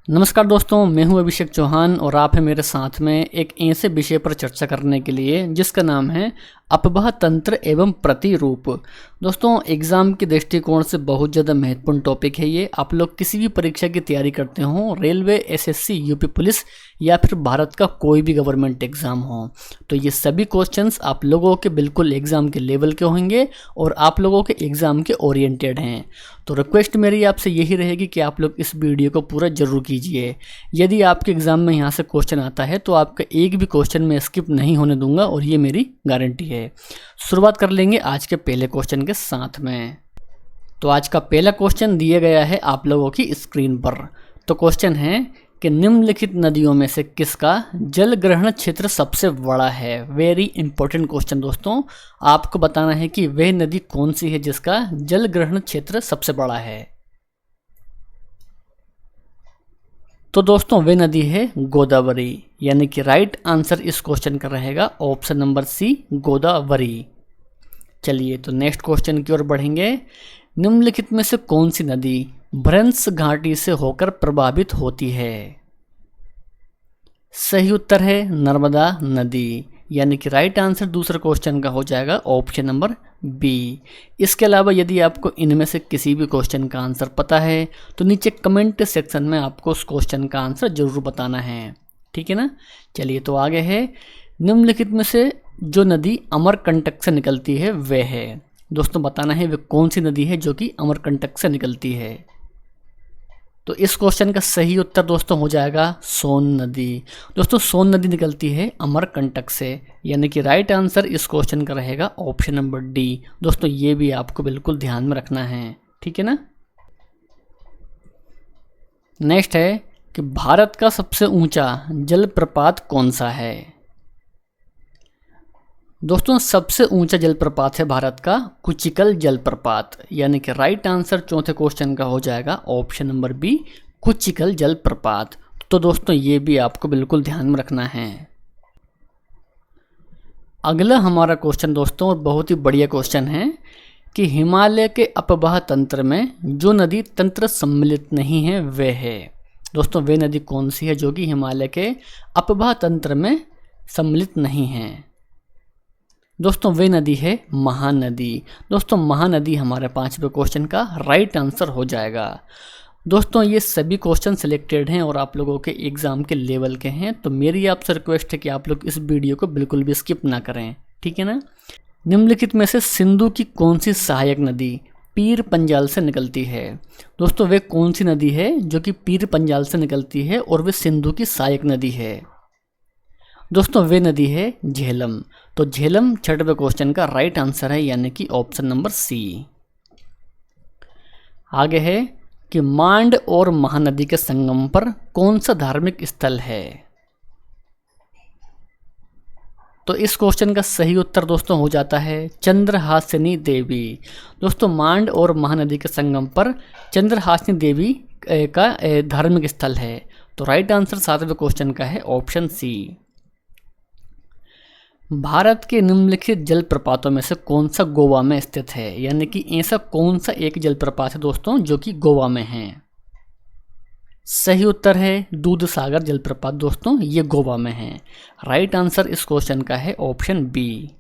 नमस्कार दोस्तों, मैं हूं अभिषेक चौहान और आप हैं मेरे साथ में एक ऐसे विषय पर चर्चा करने के लिए जिसका नाम है अपवाह तंत्र एवं प्रतिरूप। दोस्तों, एग्ज़ाम के दृष्टिकोण से बहुत ज़्यादा महत्वपूर्ण टॉपिक है ये। आप लोग किसी भी परीक्षा की तैयारी करते हो, रेलवे, एसएससी, यूपी पुलिस या फिर भारत का कोई भी गवर्नमेंट एग्ज़ाम हो, तो ये सभी क्वेश्चंस आप लोगों के बिल्कुल एग्ज़ाम के लेवल के होंगे और आप लोगों के एग्ज़ाम के ओरिएंटेड हैं। तो रिक्वेस्ट मेरी आपसे यही रहेगी कि आप लोग इस वीडियो को पूरा ज़रूर कीजिए। यदि आपके एग्ज़ाम में यहाँ से क्वेश्चन आता है तो आपका एक भी क्वेश्चन मैं स्किप नहीं होने दूंगा और ये मेरी गारंटी है। शुरुआत कर लेंगे आज के पहले क्वेश्चन के साथ में। तो आज का पहला क्वेश्चन दिया गया है आप लोगों की स्क्रीन पर। तो क्वेश्चन है कि निम्नलिखित नदियों में से किसका जल ग्रहण क्षेत्र सबसे बड़ा है। वेरी इंपॉर्टेंट क्वेश्चन दोस्तों, आपको बताना है कि वह नदी कौन सी है जिसका जल ग्रहण क्षेत्र सबसे बड़ा है। तो दोस्तों वह नदी है गोदावरी, यानी कि राइट आंसर इस क्वेश्चन का रहेगा ऑप्शन नंबर सी, गोदावरी। चलिए तो नेक्स्ट क्वेश्चन की ओर बढ़ेंगे। निम्नलिखित में से कौन सी नदी भ्रंश घाटी से होकर प्रभावित होती है। सही उत्तर है नर्मदा नदी, यानी कि राइट आंसर दूसरे क्वेश्चन का हो जाएगा ऑप्शन नंबर बी। इसके अलावा यदि आपको इनमें से किसी भी क्वेश्चन का आंसर पता है तो नीचे कमेंट सेक्शन में आपको उस क्वेश्चन का आंसर जरूर बताना है, ठीक है ना। चलिए तो आगे है, निम्नलिखित में से जो नदी अमरकंटक से निकलती है वह है। दोस्तों बताना है वह कौन सी नदी है जो कि अमरकंटक से निकलती है। तो इस क्वेश्चन का सही उत्तर दोस्तों हो जाएगा सोन नदी। दोस्तों सोन नदी निकलती है अमरकंटक से, यानी कि राइट आंसर इस क्वेश्चन का रहेगा ऑप्शन नंबर डी। दोस्तों ये भी आपको बिल्कुल ध्यान में रखना है, ठीक है ना। नेक्स्ट है कि भारत का सबसे ऊंचा जलप्रपात कौन सा है। दोस्तों सबसे ऊंचा जलप्रपात है भारत का कुचिकल जलप्रपात, यानी कि राइट आंसर चौथे क्वेश्चन का हो जाएगा ऑप्शन नंबर बी, कुचिकल जलप्रपात। तो दोस्तों ये भी आपको बिल्कुल ध्यान में रखना है। अगला हमारा क्वेश्चन दोस्तों बहुत ही बढ़िया क्वेश्चन है कि हिमालय के अपवाह तंत्र में जो नदी तंत्र सम्मिलित नहीं है वह है। दोस्तों वह नदी कौन सी है जो कि हिमालय के अपवाह तंत्र में सम्मिलित नहीं है। दोस्तों वे नदी है महानदी। दोस्तों महानदी हमारे पांचवें क्वेश्चन का राइट आंसर हो जाएगा। दोस्तों ये सभी क्वेश्चन सिलेक्टेड हैं और आप लोगों के एग्जाम के लेवल के हैं, तो मेरी आपसे रिक्वेस्ट है कि आप लोग इस वीडियो को बिल्कुल भी स्किप ना करें, ठीक है ना। निम्नलिखित में से सिंधु की कौन सी सहायक नदी पीर पंजाल से निकलती है। दोस्तों वे कौन सी नदी है जो कि पीर पंजाल से निकलती है और वे सिंधु की सहायक नदी है। दोस्तों वे नदी है झेलम। तो झेलम छठवें क्वेश्चन का राइट आंसर है, यानी कि ऑप्शन नंबर सी। आगे है कि मांड और महानदी के संगम पर कौन सा धार्मिक स्थल है। तो इस क्वेश्चन का सही उत्तर दोस्तों हो जाता है चंद्रहासिनी देवी। दोस्तों मांड और महानदी के संगम पर चंद्रहासिनी देवी का धार्मिक स्थल है। तो राइट आंसर सातवें क्वेश्चन का है ऑप्शन सी। भारत के निम्नलिखित जलप्रपातों में से कौन सा गोवा में स्थित है, यानी कि ऐसा कौन सा एक जलप्रपात है दोस्तों जो कि गोवा में है। सही उत्तर है दूध सागर जलप्रपात। दोस्तों ये गोवा में है। राइट आंसर इस क्वेश्चन का है ऑप्शन बी।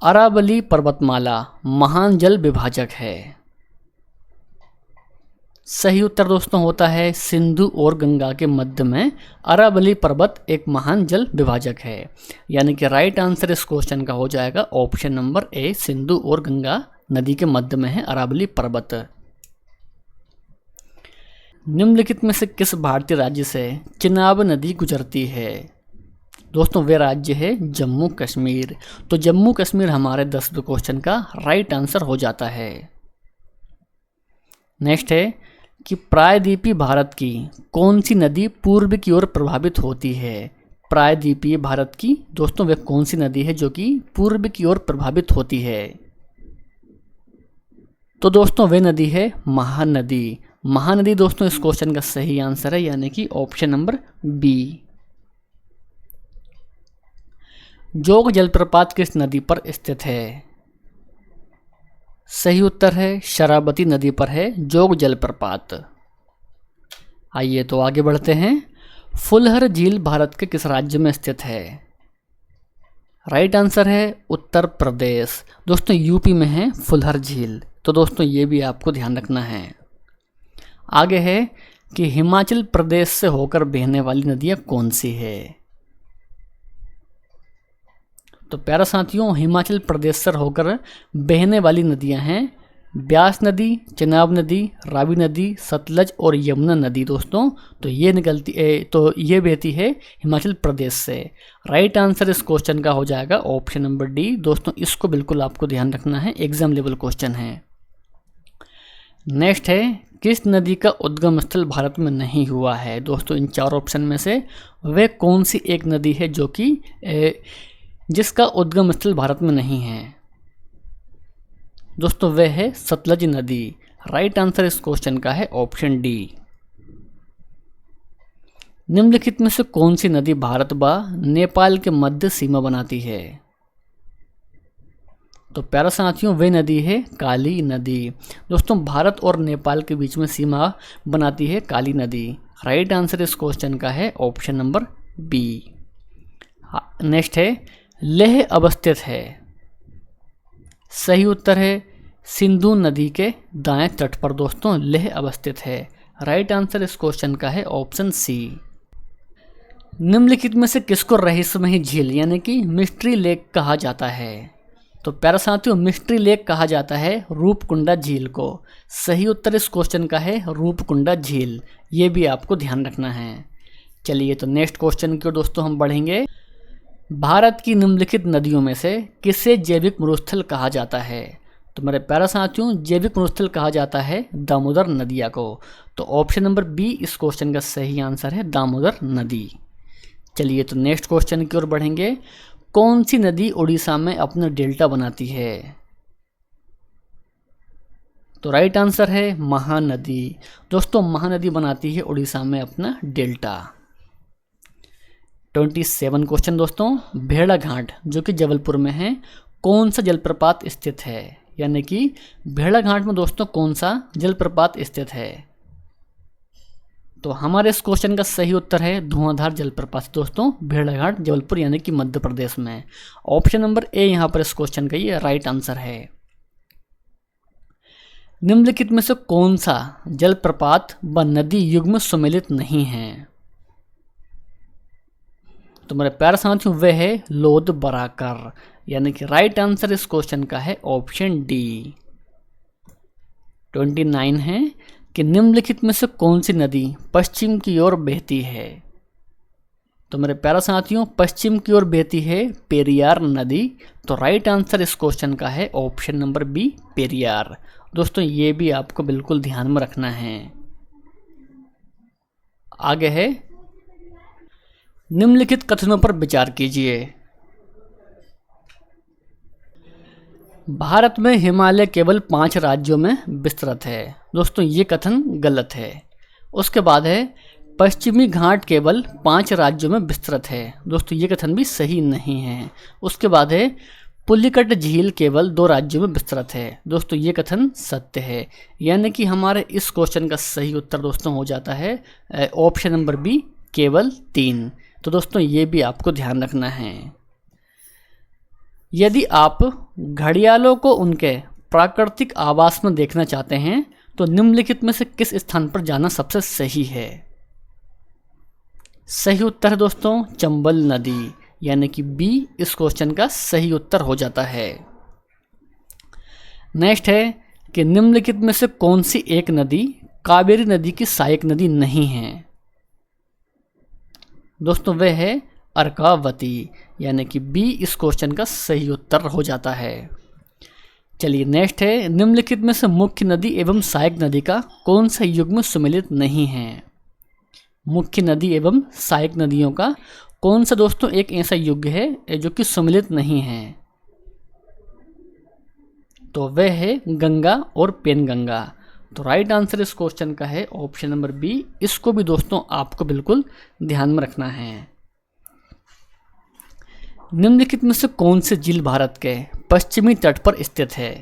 अरावली पर्वतमाला महान जल विभाजक है। सही उत्तर दोस्तों होता है सिंधु और गंगा के मध्य में अरावली पर्वत एक महान जल विभाजक है, यानी कि राइट आंसर इस क्वेश्चन का हो जाएगा ऑप्शन नंबर ए, सिंधु और गंगा नदी के मध्य में है अरावली पर्वत। निम्नलिखित में से किस भारतीय राज्य से चिनाब नदी गुजरती है। दोस्तों वे राज्य है जम्मू कश्मीर। तो जम्मू कश्मीर हमारे 10वें क्वेश्चन का राइट आंसर हो जाता है। नेक्स्ट है कि प्रायद्वीपीय भारत की कौन सी नदी पूर्व की ओर प्रभावित होती है। प्रायद्वीपीय भारत की दोस्तों वह कौन सी नदी है जो कि पूर्व की ओर प्रभावित होती है। तो दोस्तों वह नदी है महानदी। महानदी दोस्तों इस क्वेश्चन का सही आंसर है, यानी कि ऑप्शन नंबर बी। जोग जलप्रपात किस नदी पर स्थित है। सही उत्तर है शरावती नदी पर है जोग जलप्रपात। आइए तो आगे बढ़ते हैं। फुलहर झील भारत के किस राज्य में स्थित है? राइट आंसर है उत्तर प्रदेश। दोस्तों यूपी में है फुलहर झील, तो दोस्तों ये भी आपको ध्यान रखना है। आगे है कि हिमाचल प्रदेश से होकर बहने वाली नदियाँ कौन सी है? तो प्यारे साथियों, हिमाचल प्रदेश से होकर बहने वाली नदियाँ हैं ब्यास नदी, चेनाब नदी, रावी नदी, सतलज और यमुना नदी। दोस्तों तो ये बहती है हिमाचल प्रदेश से। राइट आंसर इस क्वेश्चन का हो जाएगा ऑप्शन नंबर डी। दोस्तों इसको बिल्कुल आपको ध्यान रखना है, एग्जाम लेवल क्वेश्चन है। नेक्स्ट है, किस नदी का उद्गम स्थल भारत में नहीं हुआ है? दोस्तों इन चार ऑप्शन में से वह कौन सी एक नदी है जो कि जिसका उद्गम स्थल भारत में नहीं है? दोस्तों वह है सतलज नदी। राइट आंसर इस क्वेश्चन का है ऑप्शन डी। निम्नलिखित में से कौन सी नदी भारत व नेपाल के मध्य सीमा बनाती है? तो प्यारे साथियों वह नदी है काली नदी। दोस्तों भारत और नेपाल के बीच में सीमा बनाती है काली नदी। राइट आंसर इस क्वेश्चन का है ऑप्शन नंबर बी। नेक्स्ट है, लेह अवस्थित है। सही उत्तर है सिंधु नदी के दाएं तट पर दोस्तों लेह अवस्थित है। राइट आंसर इस क्वेश्चन का है ऑप्शन सी। निम्नलिखित में से किसको रहस्यमयी झील यानी कि मिस्ट्री लेक कहा जाता है? तो प्यारे साथियों मिस्ट्री लेक कहा जाता है रूपकुंडा झील को। सही उत्तर इस क्वेश्चन का है रूपकुंडा झील। ये भी आपको ध्यान रखना है। चलिए तो नेक्स्ट क्वेश्चन की ओर दोस्तों हम बढ़ेंगे। भारत की निम्नलिखित नदियों में से किसे जैविक मरुस्थल कहा जाता है? तो मेरे प्यारे साथियों जैविक मरुस्थल कहा जाता है दामोदर नदिया को। तो ऑप्शन नंबर बी इस क्वेश्चन का सही आंसर है दामोदर नदी। चलिए तो नेक्स्ट क्वेश्चन की ओर बढ़ेंगे। कौन सी नदी उड़ीसा में अपना डेल्टा बनाती है? तो राइट आंसर है महानदी। दोस्तों महानदी बनाती है उड़ीसा में अपना डेल्टा। 27 क्वेश्चन दोस्तों, भेड़ाघाट जो कि जबलपुर में है कौन सा जलप्रपात स्थित है? यानी कि भेड़ाघाट में दोस्तों कौन सा जलप्रपात स्थित है? तो हमारे इस क्वेश्चन का सही उत्तर है धुआंधार जलप्रपात दोस्तों, भेड़ाघाट जबलपुर यानी कि मध्य प्रदेश में। ऑप्शन नंबर ए यहाँ पर इस क्वेश्चन का ये राइट आंसर है। निम्नलिखित में से कौन सा जलप्रपात व नदी युग्म सम्मिलित नहीं है? तो मेरे प्यारे साथियों वह है लोध बराकर। यानी कि राइट आंसर इस क्वेश्चन का है ऑप्शन डी। 29 है कि निम्नलिखित में से कौन सी नदी पश्चिम की ओर बहती है? तो मेरे प्यारे साथियों पश्चिम की ओर बहती है पेरियार नदी। तो राइट आंसर इस क्वेश्चन का है ऑप्शन नंबर बी पेरियार। दोस्तों ये भी आपको बिल्कुल ध्यान में रखना है। आगे है, निम्नलिखित कथनों पर विचार कीजिए। भारत में हिमालय केवल 5 राज्यों में विस्तृत है। दोस्तों ये कथन गलत है। उसके बाद है पश्चिमी घाट केवल 5 राज्यों में विस्तृत है। दोस्तों ये कथन भी सही नहीं है। उसके बाद है पुलिकट झील केवल 2 राज्यों में विस्तृत है। दोस्तों ये कथन सत्य है। यानी कि हमारे इस क्वेश्चन का सही उत्तर दोस्तों हो जाता है ऑप्शन नंबर बी केवल 3। तो दोस्तों ये भी आपको ध्यान रखना है। यदि आप घड़ियालों को उनके प्राकृतिक आवास में देखना चाहते हैं तो निम्नलिखित में से किस स्थान पर जाना सबसे सही है? सही उत्तर है दोस्तों चंबल नदी। यानी कि बी इस क्वेश्चन का सही उत्तर हो जाता है। नेक्स्ट है कि निम्नलिखित में से कौन सी एक नदी कावेरी नदी की सहायक नदी नहीं है? दोस्तों वह है अर्कावती। यानी कि बी इस क्वेश्चन का सही उत्तर हो जाता है। चलिए नेक्स्ट है, निम्नलिखित में से मुख्य नदी एवं सहायक नदी का कौन सा युग्म सम्मिलित नहीं है? मुख्य नदी एवं सहायक नदियों का कौन सा दोस्तों एक ऐसा युग है जो कि सम्मिलित नहीं है? तो वह है गंगा और पेनगंगा। तो राइट आंसर इस क्वेश्चन का है ऑप्शन नंबर बी। इसको भी दोस्तों आपको बिल्कुल ध्यान में रखना है। निम्नलिखित में से कौन से झील भारत के पश्चिमी तट पर स्थित है?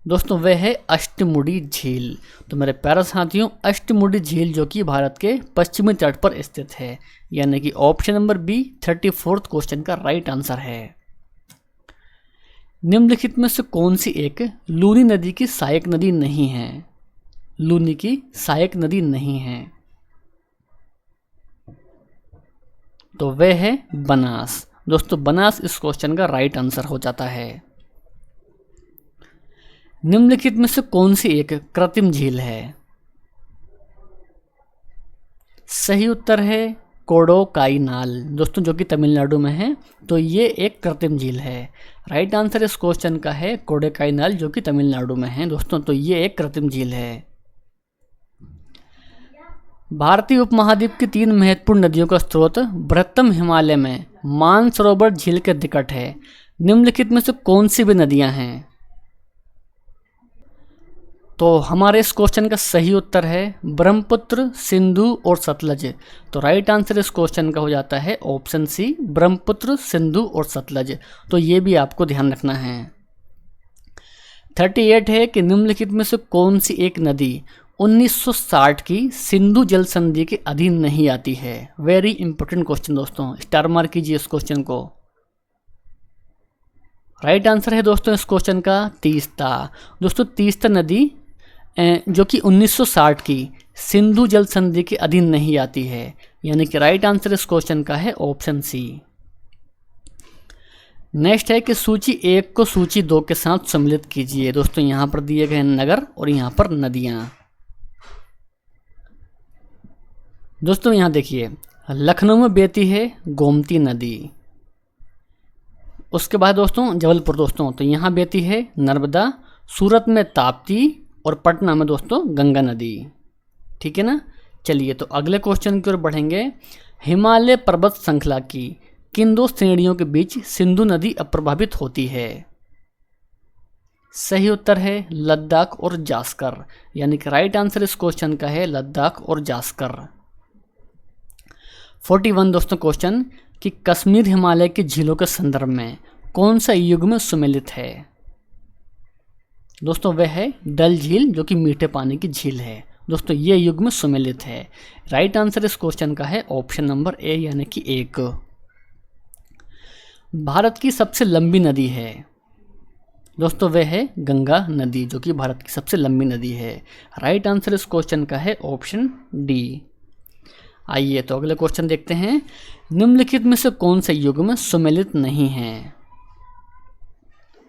दोस्तों वह है अष्टमुडी झील। तो मेरे प्यारे साथियों, अष्टमुडी झील जो कि भारत के पश्चिमी तट पर स्थित है, यानी कि ऑप्शन नंबर बी 34 क्वेश्चन का राइट आंसर है। निम्नलिखित में से कौन सी एक लूनी नदी की सहायक नदी नहीं है? लूनी की सहायक नदी नहीं है, तो वह है बनास। दोस्तों बनास इस क्वेश्चन का राइट आंसर हो जाता है। निम्नलिखित में से कौन सी एक कृत्रिम झील है? सही उत्तर है कोडोकाइनाल, दोस्तों जो कि तमिलनाडु में है। तो ये एक कृत्रिम झील है। राइट आंसर इस क्वेश्चन का है कोडोकाइनाल, जो कि तमिलनाडु में है दोस्तों। तो ये एक कृत्रिम झील है। भारतीय उपमहाद्वीप की 3 महत्वपूर्ण नदियों का स्रोत बृहत्तम हिमालय में मानसरोवर झील के निकट है। निम्नलिखित में से कौन सी भी नदियां हैं? तो हमारे इस क्वेश्चन का सही उत्तर है ब्रह्मपुत्र, सिंधु और सतलज। तो राइट आंसर इस क्वेश्चन का हो जाता है ऑप्शन सी, ब्रह्मपुत्र, सिंधु और सतलज। तो ये भी आपको ध्यान रखना है। 38 है कि निम्नलिखित में से कौन सी एक नदी 1960 की सिंधु जल संधि के अधीन नहीं आती है? वेरी इंपॉर्टेंट क्वेश्चन दोस्तों, स्टार मार्क कीजिए इस क्वेश्चन को। राइट आंसर है दोस्तों इस क्वेश्चन का तीस्ता। दोस्तों तीस्ता नदी जो कि 1960 की सिंधु जल संधि के अधीन नहीं आती है, यानी कि राइट आंसर इस क्वेश्चन का है ऑप्शन सी। नेक्स्ट है कि सूची 1 को सूची 2 के साथ सम्मिलित कीजिए। दोस्तों यहाँ पर दिए गए नगर और यहाँ पर नदियाँ। दोस्तों यहाँ देखिए, लखनऊ में बहती है गोमती नदी। उसके बाद दोस्तों जबलपुर, दोस्तों तो यहाँ बहती है नर्मदा। सूरत में ताप्ती और पटना में दोस्तों गंगा नदी। ठीक है ना। चलिए तो अगले क्वेश्चन की ओर बढ़ेंगे। हिमालय पर्वत श्रृंखला की किन 2 श्रेणियों के बीच सिंधु नदी अप्रभावित होती है? सही उत्तर है लद्दाख और जास्कर, यानी कि राइट आंसर इस क्वेश्चन का है लद्दाख और जास्कर। 41 दोस्तों क्वेश्चन कि कश्मीर हिमालय की झीलों के संदर्भ में कौन सा युग्म सुमेलित है? दोस्तों वह है डल झील, जो कि मीठे पानी की झील है। दोस्तों ये युग्म सुमेलित है। राइट आंसर इस क्वेश्चन का है ऑप्शन नंबर ए, यानी कि 1। भारत की सबसे लंबी नदी है? दोस्तों वह है गंगा नदी, जो कि भारत की सबसे लंबी नदी है। राइट आंसर इस क्वेश्चन का है ऑप्शन डी। आइए तो अगले क्वेश्चन देखते हैं। निम्नलिखित में से कौन सा युग्म सुमेलित नहीं है?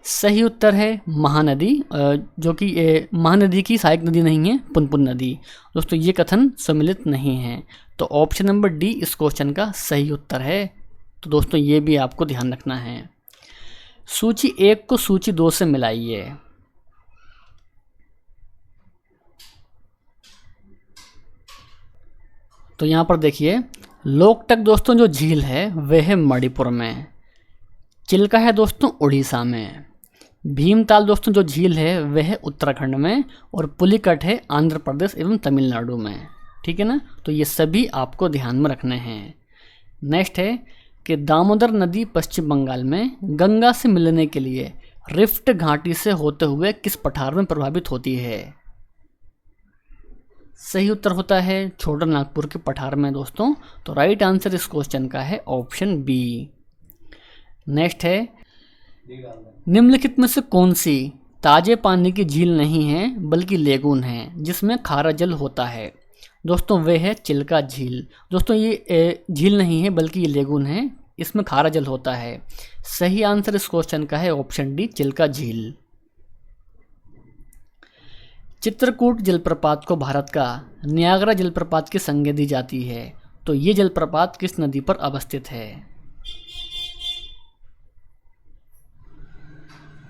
सही उत्तर है महानदी, जो कि महानदी की सहायक नदी नहीं है पुनपुन नदी। दोस्तों ये कथन सम्मिलित नहीं है। तो ऑप्शन नंबर डी इस क्वेश्चन का सही उत्तर है। तो दोस्तों ये भी आपको ध्यान रखना है। सूची 1 को सूची 2 से मिलाइए। तो यहाँ पर देखिए, लोकटक दोस्तों जो झील है वह है मणिपुर में। चिल्का है दोस्तों उड़ीसा में। भीमताल दोस्तों जो झील है वह है उत्तराखंड में। और पुलिकट है आंध्र प्रदेश एवं तमिलनाडु में। ठीक है ना। तो ये सभी आपको ध्यान में रखने हैं। नेक्स्ट है कि दामोदर नदी पश्चिम बंगाल में गंगा से मिलने के लिए रिफ्ट घाटी से होते हुए किस पठार में प्रभावित होती है? सही उत्तर होता है छोटा नागपुर के पठार में दोस्तों। तो राइट आंसर इस क्वेश्चन का है ऑप्शन बी। नेक्स्ट है, निम्नलिखित में से कौन सी ताजे पानी की झील नहीं है बल्कि लेगून है जिसमें खारा जल होता है? दोस्तों वे है चिल्का झील। दोस्तों ये झील नहीं है बल्कि ये लेगून है, इसमें खारा जल होता है। सही आंसर इस क्वेश्चन का है ऑप्शन डी, चिल्का झील। चित्रकूट जलप्रपात को भारत का नियाग्रा जलप्रपात की संज्ञा दी जाती है। तो ये जलप्रपात किस नदी पर अवस्थित है?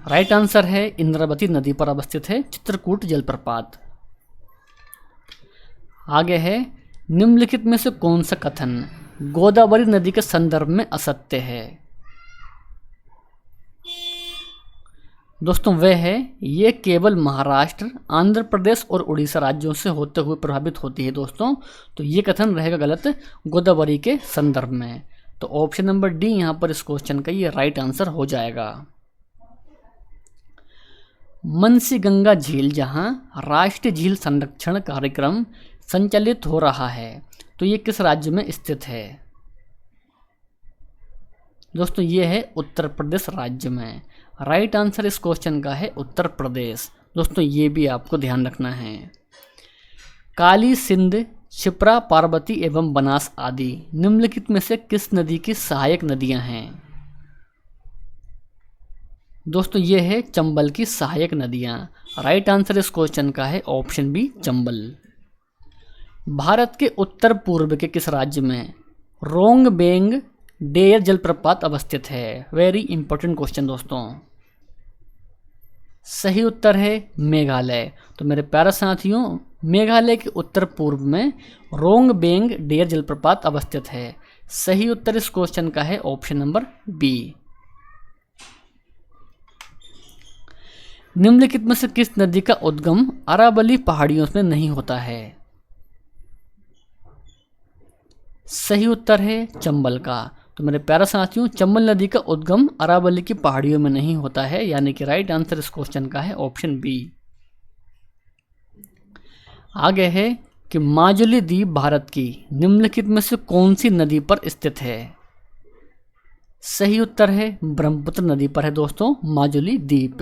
राइट आंसर है इंद्रावती नदी पर अवस्थित है चित्रकूट जलप्रपात। आगे है, निम्नलिखित में से कौन सा कथन गोदावरी नदी के संदर्भ में असत्य है? दोस्तों वह है ये केवल महाराष्ट्र, आंध्र प्रदेश और उड़ीसा राज्यों से होते हुए प्रभावित होती है दोस्तों। तो ये कथन रहेगा गलत गोदावरी के संदर्भ में। तो ऑप्शन नंबर डी यहाँ पर इस क्वेश्चन का ये राइट आंसर हो जाएगा। मनसीगंगा झील जहां राष्ट्रीय झील संरक्षण कार्यक्रम संचालित हो रहा है, तो ये किस राज्य में स्थित है? दोस्तों ये है उत्तर प्रदेश राज्य में। राइट आंसर इस क्वेश्चन का है उत्तर प्रदेश। दोस्तों ये भी आपको ध्यान रखना है। काली, सिंध, क्षिप्रा, पार्वती एवं बनास आदि निम्नलिखित में से किस नदी की सहायक नदियां हैं? दोस्तों ये है चंबल की सहायक नदियां। राइट आंसर इस क्वेश्चन का है ऑप्शन बी चंबल। भारत के उत्तर पूर्व के किस राज्य में रोंगबेंग डेयर जलप्रपात अवस्थित है? वेरी इंपॉर्टेंट क्वेश्चन दोस्तों। सही उत्तर है मेघालय। तो मेरे प्यारे साथियों, मेघालय के उत्तर पूर्व में रोंगबेंग डेयर जलप्रपात अवस्थित है। सही उत्तर इस क्वेश्चन का है ऑप्शन नंबर बी। निम्नलिखित में से किस नदी का उद्गम अरावली पहाड़ियों में नहीं होता है? सही उत्तर है चंबल का। तो मेरे प्यारे साथियों, चंबल नदी का उद्गम अरावली की पहाड़ियों में नहीं होता है, यानी कि राइट आंसर इस क्वेश्चन का है ऑप्शन बी। आगे है कि माजुली द्वीप भारत की निम्नलिखित में से कौन सी नदी पर स्थित है? सही उत्तर है ब्रह्मपुत्र नदी पर है दोस्तों माजुली द्वीप।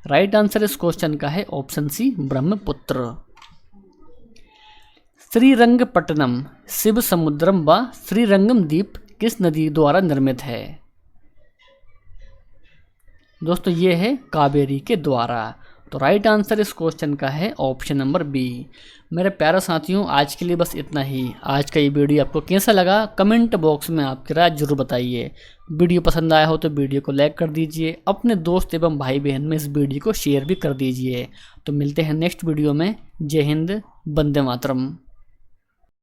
राइट आंसर इस क्वेश्चन का है ऑप्शन सी ब्रह्मपुत्र। श्रीरंगपट्टनम, शिव समुद्रम व श्रीरंगम द्वीप किस नदी द्वारा निर्मित है? दोस्तों ये है कावेरी के द्वारा। तो राइट आंसर इस क्वेश्चन का है ऑप्शन नंबर बी। मेरे प्यारे साथियों, आज के लिए बस इतना ही। आज का ये वीडियो आपको कैसा लगा कमेंट बॉक्स में आपकी राय जरूर बताइए। वीडियो पसंद आया हो तो वीडियो को लाइक कर दीजिए, अपने दोस्त एवं भाई बहन में इस वीडियो को शेयर भी कर दीजिए। तो मिलते हैं नेक्स्ट वीडियो में। जय हिंद, वंदे मातरम।